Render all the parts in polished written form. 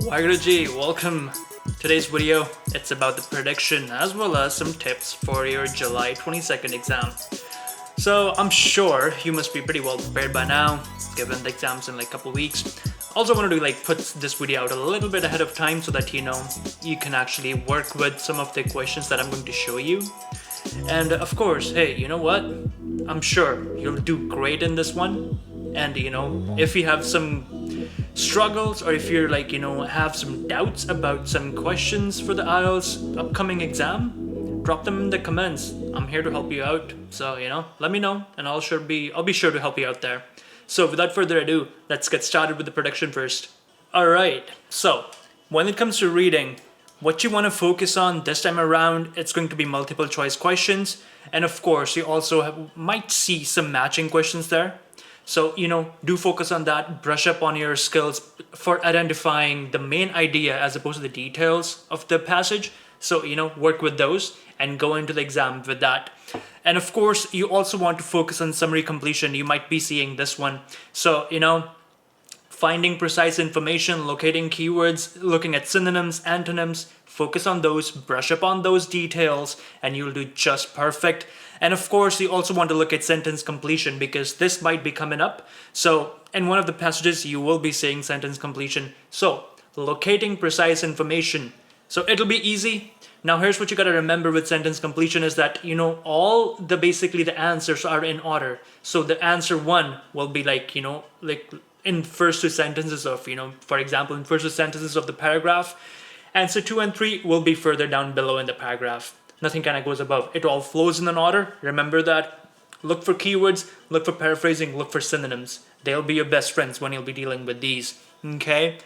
Wagaraji, welcome. Today's video, it's about the prediction as well as some tips for your July 22nd exam. So I'm sure you must be pretty well prepared by now, given the exams in like a couple weeks. Also wanted to put this video out a little bit ahead of time so that you can actually work with some of the questions that I'm going to show you. And of course, hey, you know what? I'm sure you'll do great in this one. And if you have some struggles or if you're have some doubts about some questions for the IELTS upcoming exam, drop them in the comments. I'm here to help you out. So, let me know and I'll be sure to help you out there. So without further ado, let's get started with the prediction first. Alright, so when it comes to reading, what you want to focus on this time around, it's going to be multiple choice questions. And of course, you also might see some matching questions there. So, do focus on that, brush up on your skills for identifying the main idea as opposed to the details of the passage. So, work with those and go into the exam with that. And of course, you also want to focus on summary completion. You might be seeing this one. So, finding precise information, locating keywords, looking at synonyms, antonyms, focus on those, brush up on those details, and you'll do just perfect. And of course, you also want to look at sentence completion because this might be coming up. So in one of the passages, you will be saying sentence completion. So locating precise information. So it'll be easy. Now here's what you got to remember with sentence completion is that, all basically the answers are in order. So the answer one will be in first two sentences of, for example, in first two sentences of the paragraph. Answer 2 and 3 will be further down below in the paragraph. Nothing kind of goes above. It all flows in an order. Remember that. Look for keywords, look for paraphrasing, look for synonyms. They'll be your best friends when you'll be dealing with these. Okay?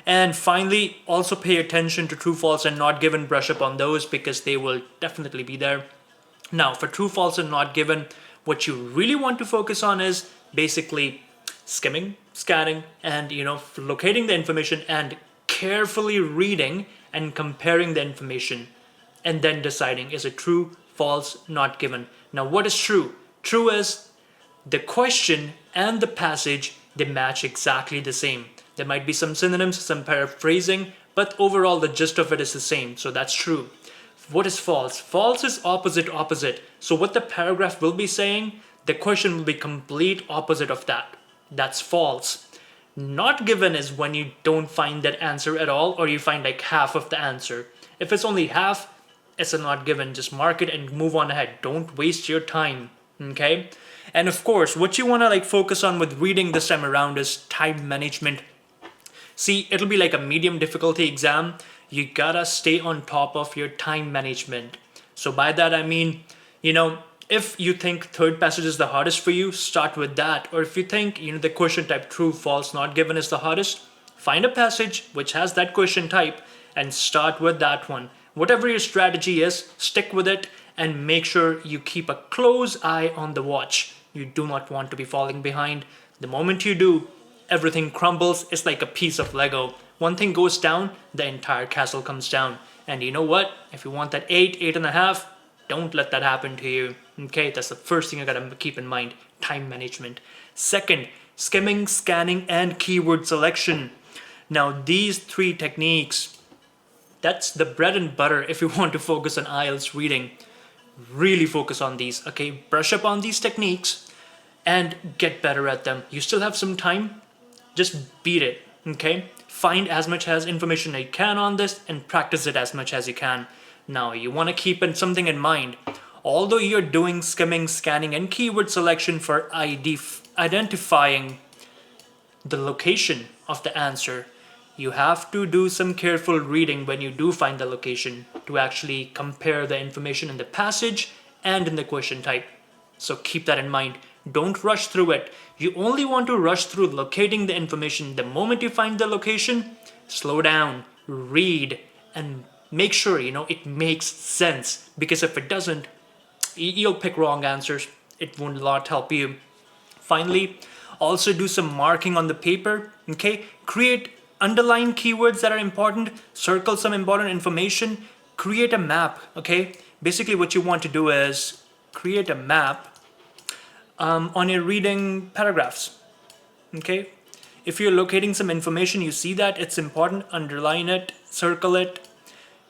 And finally, also pay attention to true, false, and not given. Brush up on those because they will definitely be there. Now, for true, false, and not given, what you really want to focus on is basically skimming, scanning, and locating the information and carefully reading and comparing the information and then deciding is it true, false, not given. Now what is true? True is the question and the passage, they match exactly the same. There might be some synonyms, some paraphrasing, but overall the gist of it is the same, so that's true. What is false? False is opposite. So what the paragraph will be saying, the question will be complete opposite of that. That's false. Not given is when you don't find that answer at all or you find like half of the answer. If it's only half, it's a not given. Just mark it and move on ahead. Don't waste your time. Okay? And of course, what you want to focus on with reading this time around is time management. See, it'll be like a medium difficulty exam. You gotta stay on top of your time management. So by that I mean, if you think third passage is the hardest for you, start with that. Or if you think, the question type true, false, not given is the hardest, find a passage which has that question type and start with that one. Whatever your strategy is, stick with it and make sure you keep a close eye on the watch. You do not want to be falling behind. The moment you do, everything crumbles. It's like a piece of Lego. One thing goes down, the entire castle comes down. And you know what? If you want that 8.5, don't let that happen to you. Okay, that's the first thing you gotta keep in mind. Time management. Second, skimming, scanning, and keyword selection. Now these three techniques, that's the bread and butter if you want to focus on IELTS reading. Really focus on these, okay? Brush up on these techniques and get better at them. You still have some time, just beat it, okay? Find as much as information as you can on this and practice it as much as you can. Now, you want to keep something in mind. Although you're doing skimming, scanning, and keyword selection for identifying the location of the answer, you have to do some careful reading when you do find the location to actually compare the information in the passage and in the question type. So keep that in mind. Don't rush through it. You only want to rush through locating the information. The moment you find the location, slow down, read, and make sure, it makes sense. Because if it doesn't, you'll pick wrong answers. It won't not help you. Finally, also do some marking on the paper, okay? Underline keywords that are important, circle some important information, create a map, okay? Basically what you want to do is create a map on your reading paragraphs, okay? If you're locating some information, you see that it's important, underline it, circle it,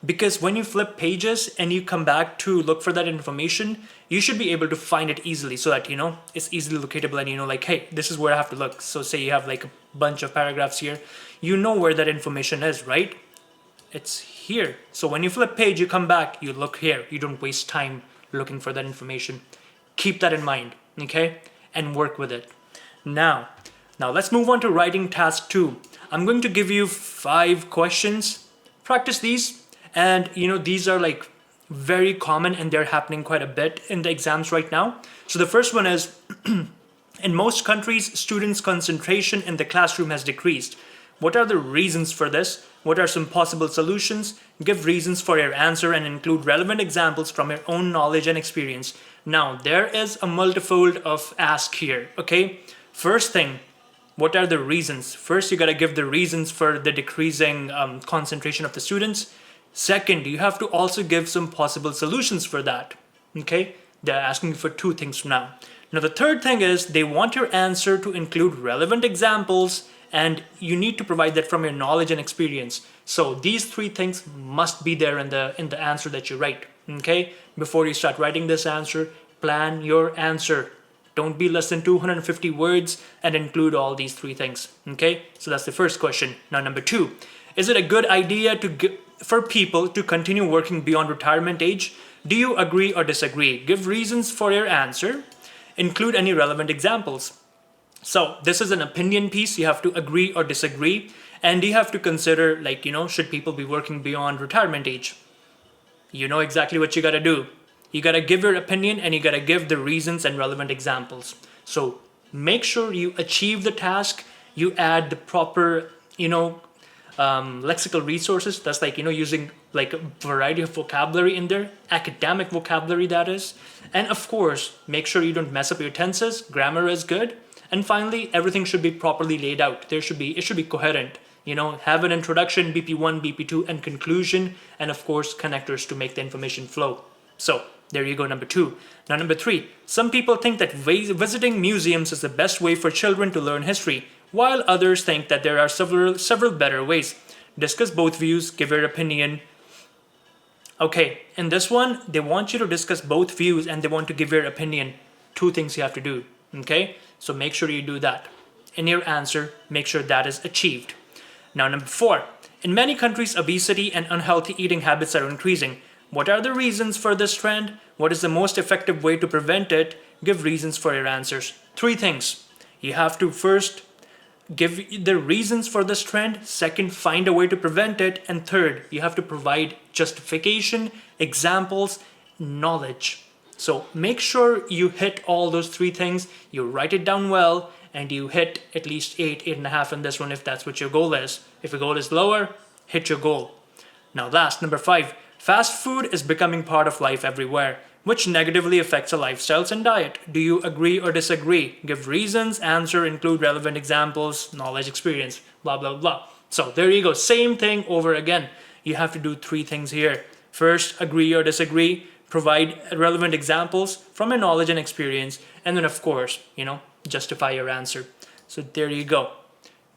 because when you flip pages and you come back to look for that information, you should be able to find it easily so that, it's easily locatable and like, hey, this is where I have to look. So say you have like a bunch of paragraphs here, you know where that information is, right? It's here. So when you flip page, you come back, you look here. You don't waste time looking for that information. Keep that in mind, okay? And work with it. Now let's move on to writing task 2. I'm going to give you 5 questions. Practice these. And these are like very common and they're happening quite a bit in the exams right now. So the first one is, in most countries, students' concentration in the classroom has decreased. What are the reasons for this? What are some possible solutions? Give reasons for your answer and include relevant examples from your own knowledge and experience. Now, there is a multifold of ask here, okay? First thing, what are the reasons? First, you gotta give the reasons for the decreasing concentration of the students. Second, you have to also give some possible solutions for that, okay? They're asking you for 2 things now. Now, the third thing is they want your answer to include relevant examples, and you need to provide that from your knowledge and experience. So these 3 things must be there in the answer that you write, okay? Before you start writing this answer, plan your answer. Don't be less than 250 words and include all these 3 things, okay? So that's the first question. Now, number 2, is it a good idea for people to continue working beyond retirement age? Do you agree or disagree? Give reasons for your answer. Include any relevant examples. So this is an opinion piece. You have to agree or disagree. And you have to consider, like, should people be working beyond retirement age? You know exactly what you got to do. You got to give your opinion and you got to give the reasons and relevant examples. So make sure you achieve the task. You add the proper, lexical resources. That's like, using like a variety of vocabulary in there, academic vocabulary that is. And of course, make sure you don't mess up your tenses. Grammar is good. And finally, everything should be properly laid out. It should be coherent. Have an introduction, BP1, BP2, and conclusion, and of course, connectors to make the information flow. So there you go, number 2. Now, number 3, some people think that visiting museums is the best way for children to learn history, while others think that there are several better ways. Discuss both views, give your opinion. Okay, in this one, they want you to discuss both views and they want to give your opinion. 2 things you have to do, okay? So make sure you do that. In your answer, make sure that is achieved. Now, number 4, in many countries, obesity and unhealthy eating habits are increasing. What are the reasons for this trend? What is the most effective way to prevent it? Give reasons for your answers. 3 things. You have to first give the reasons for this trend. Second, find a way to prevent it. And third, you have to provide justification, examples, knowledge. So make sure you hit all those 3 things. You write it down well and you hit at least 8.5 in this one if that's what your goal is. If your goal is lower, hit your goal. Now last, number 5. Fast food is becoming part of life everywhere, which negatively affects our lifestyles and diet. Do you agree or disagree? Give reasons, answer, include relevant examples, knowledge, experience, blah, blah, blah. So there you go. Same thing over again. You have to do 3 things here. First, agree or disagree, provide relevant examples from your knowledge and experience, and then of course, justify your answer. So there you go.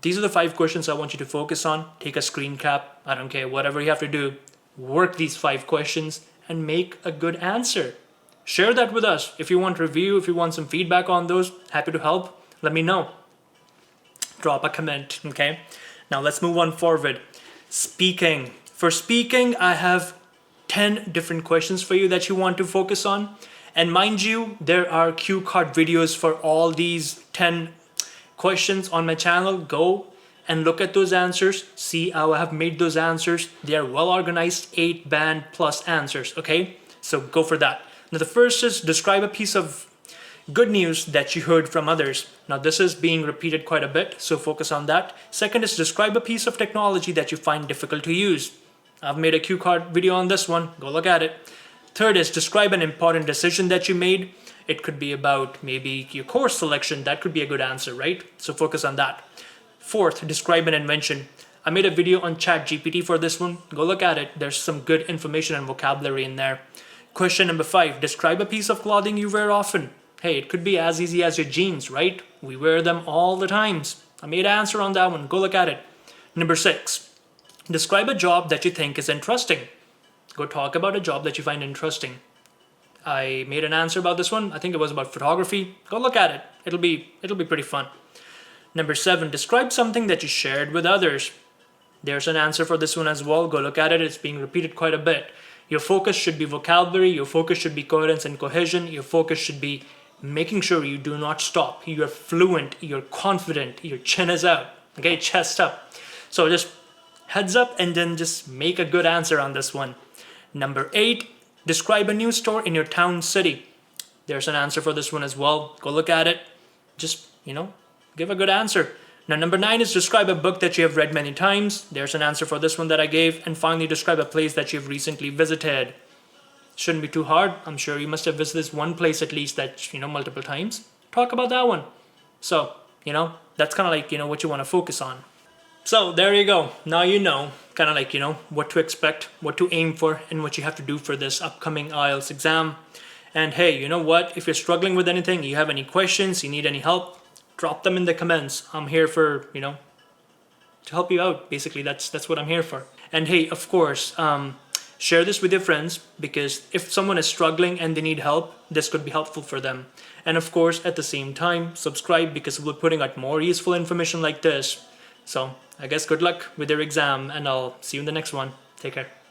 These are the 5 questions I want you to focus on. Take a screen cap. I don't care, whatever you have to do. Work these 5 questions and make a good answer. Share that with us. If you want review, if you want some feedback on those, happy to help. Let me know. Drop a comment, okay? Now let's move on forward. Speaking. For speaking, I have 10 different questions for you that you want to focus on. And mind you, there are cue card videos for all these 10 questions on my channel. Go and look at those answers. See how I have made those answers. They are well organized, 8 band plus answers, okay? So go for that. Now the first is describe a piece of good news that you heard from others. Now this is being repeated quite a bit, so focus on that. Second is describe a piece of technology that you find difficult to use. I've made a cue card video on this one. Go look at it. Third is describe an important decision that you made. It could be about maybe your course selection. That could be a good answer, right? So focus on that. Fourth, describe an invention. I made a video on ChatGPT for this one. Go look at it. There's some good information and vocabulary in there. Question number 5, describe a piece of clothing you wear often. Hey, it could be as easy as your jeans, right? We wear them all the times. I made an answer on that one. Go look at it. Number 6, describe a job that you think is interesting. Go talk about a job that you find interesting. I made an answer about this one. I think it was about photography. Go look at it. It'll be pretty fun. Number 7, describe something that you shared with others. There's an answer for this one as well. Go look at it. It's being repeated quite a bit. Your focus should be vocabulary. Your focus should be coherence and cohesion. Your focus should be making sure you do not stop. You're fluent. You're confident. Your chin is out. Okay, chest up. So just heads up and then just make a good answer on this one. Number 8, describe a new store in your town, city. There's an answer for this one as well. Go look at it. Just, give a good answer. Now, number 9 is describe a book that you have read many times. There's an answer for this one that I gave. And finally, describe a place that you've recently visited. Shouldn't be too hard. I'm sure you must have visited this one place at least that, multiple times. Talk about that one. So, that's kind of like, what you want to focus on. So there you go. Now you know, kind of like, what to expect, what to aim for, and what you have to do for this upcoming IELTS exam. And hey, you know what? If you're struggling with anything, you have any questions, you need any help, drop them in the comments. I'm here for, to help you out. Basically, that's what I'm here for. And hey, of course, share this with your friends, because if someone is struggling and they need help, this could be helpful for them. And of course, at the same time, subscribe, because we're putting out more useful information like this. So I guess good luck with your exam, and I'll see you in the next one. Take care.